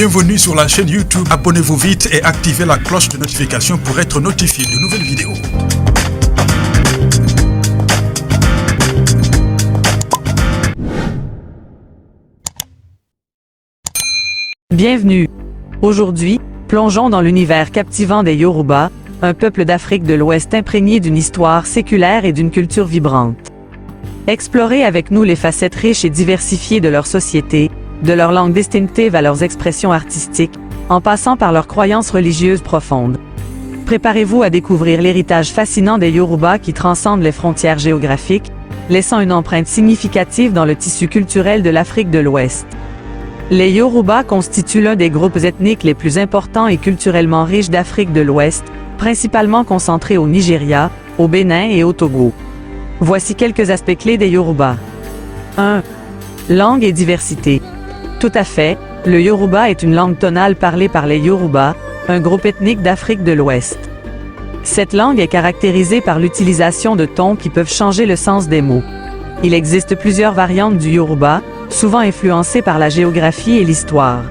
Bienvenue sur la chaîne YouTube. Abonnez-vous vite et activez la cloche de notification pour être notifié de nouvelles vidéos. Bienvenue. Aujourd'hui, plongeons dans l'univers captivant des Yoruba, un peuple d'Afrique de l'Ouest imprégné d'une histoire séculaire et d'une culture vibrante. Explorez avec nous les facettes riches et diversifiées de leur société, de leur langue distinctive à leurs expressions artistiques, en passant par leurs croyances religieuses profondes. Préparez-vous à découvrir l'héritage fascinant des Yoruba qui transcende les frontières géographiques, laissant une empreinte significative dans le tissu culturel de l'Afrique de l'Ouest. Les Yoruba constituent l'un des groupes ethniques les plus importants et culturellement riches d'Afrique de l'Ouest, principalement concentrés au Nigeria, au Bénin et au Togo. Voici quelques aspects clés des Yoruba. 1. Langue et diversité. Tout à fait, le Yoruba est une langue tonale parlée par les Yoruba, un groupe ethnique d'Afrique de l'Ouest. Cette langue est caractérisée par l'utilisation de tons qui peuvent changer le sens des mots. Il existe plusieurs variantes du Yoruba, souvent influencées par la géographie et l'histoire.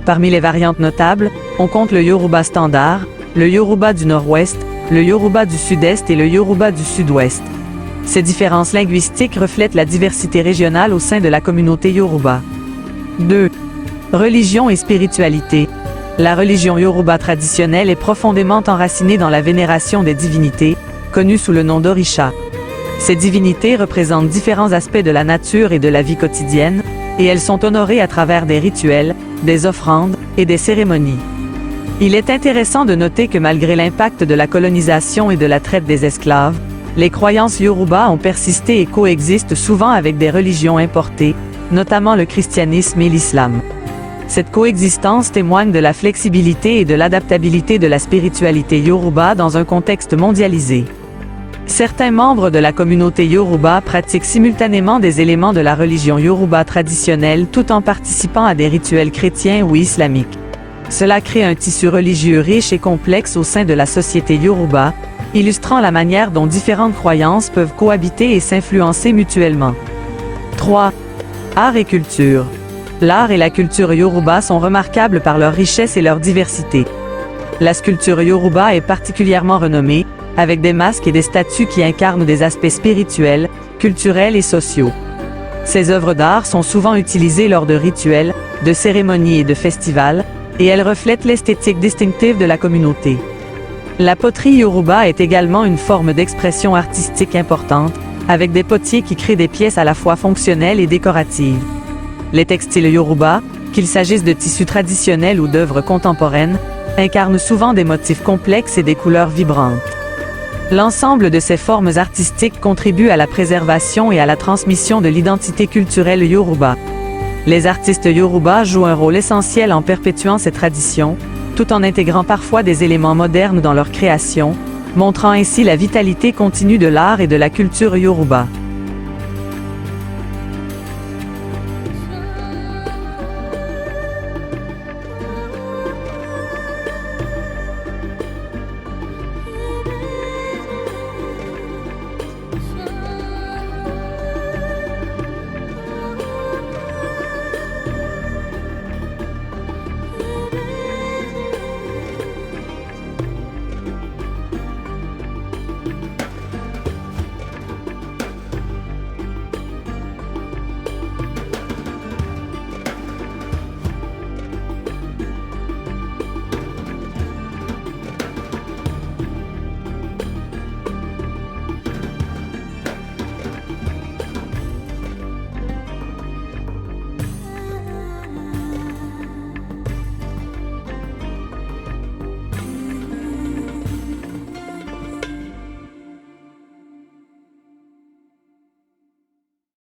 Parmi les variantes notables, on compte le Yoruba standard, le Yoruba du Nord-Ouest, le Yoruba du Sud-Est et le Yoruba du Sud-Ouest. Ces différences linguistiques reflètent la diversité régionale au sein de la communauté Yoruba. 2. Religion et spiritualité. La religion Yoruba traditionnelle est profondément enracinée dans la vénération des divinités, connues sous le nom d'Orisha. Ces divinités représentent différents aspects de la nature et de la vie quotidienne, et elles sont honorées à travers des rituels, des offrandes et des cérémonies. Il est intéressant de noter que malgré l'impact de la colonisation et de la traite des esclaves, les croyances Yoruba ont persisté et coexistent souvent avec des religions importées, notamment le christianisme et l'islam. Cette coexistence témoigne de la flexibilité et de l'adaptabilité de la spiritualité Yoruba dans un contexte mondialisé. Certains membres de la communauté Yoruba pratiquent simultanément des éléments de la religion Yoruba traditionnelle tout en participant à des rituels chrétiens ou islamiques. Cela crée un tissu religieux riche et complexe au sein de la société Yoruba, illustrant la manière dont différentes croyances peuvent cohabiter et s'influencer mutuellement. 3. Art et culture. L'art et la culture Yoruba sont remarquables par leur richesse et leur diversité. La sculpture Yoruba est particulièrement renommée, avec des masques et des statues qui incarnent des aspects spirituels, culturels et sociaux. Ces œuvres d'art sont souvent utilisées lors de rituels, de cérémonies et de festivals, et elles reflètent l'esthétique distinctive de la communauté. La poterie Yoruba est également une forme d'expression artistique importante, avec des potiers qui créent des pièces à la fois fonctionnelles et décoratives. Les textiles Yoruba, qu'il s'agisse de tissus traditionnels ou d'œuvres contemporaines, incarnent souvent des motifs complexes et des couleurs vibrantes. L'ensemble de ces formes artistiques contribue à la préservation et à la transmission de l'identité culturelle Yoruba. Les artistes Yoruba jouent un rôle essentiel en perpétuant ces traditions, tout en intégrant parfois des éléments modernes dans leur création, montrant ainsi la vitalité continue de l'art et de la culture Yoruba.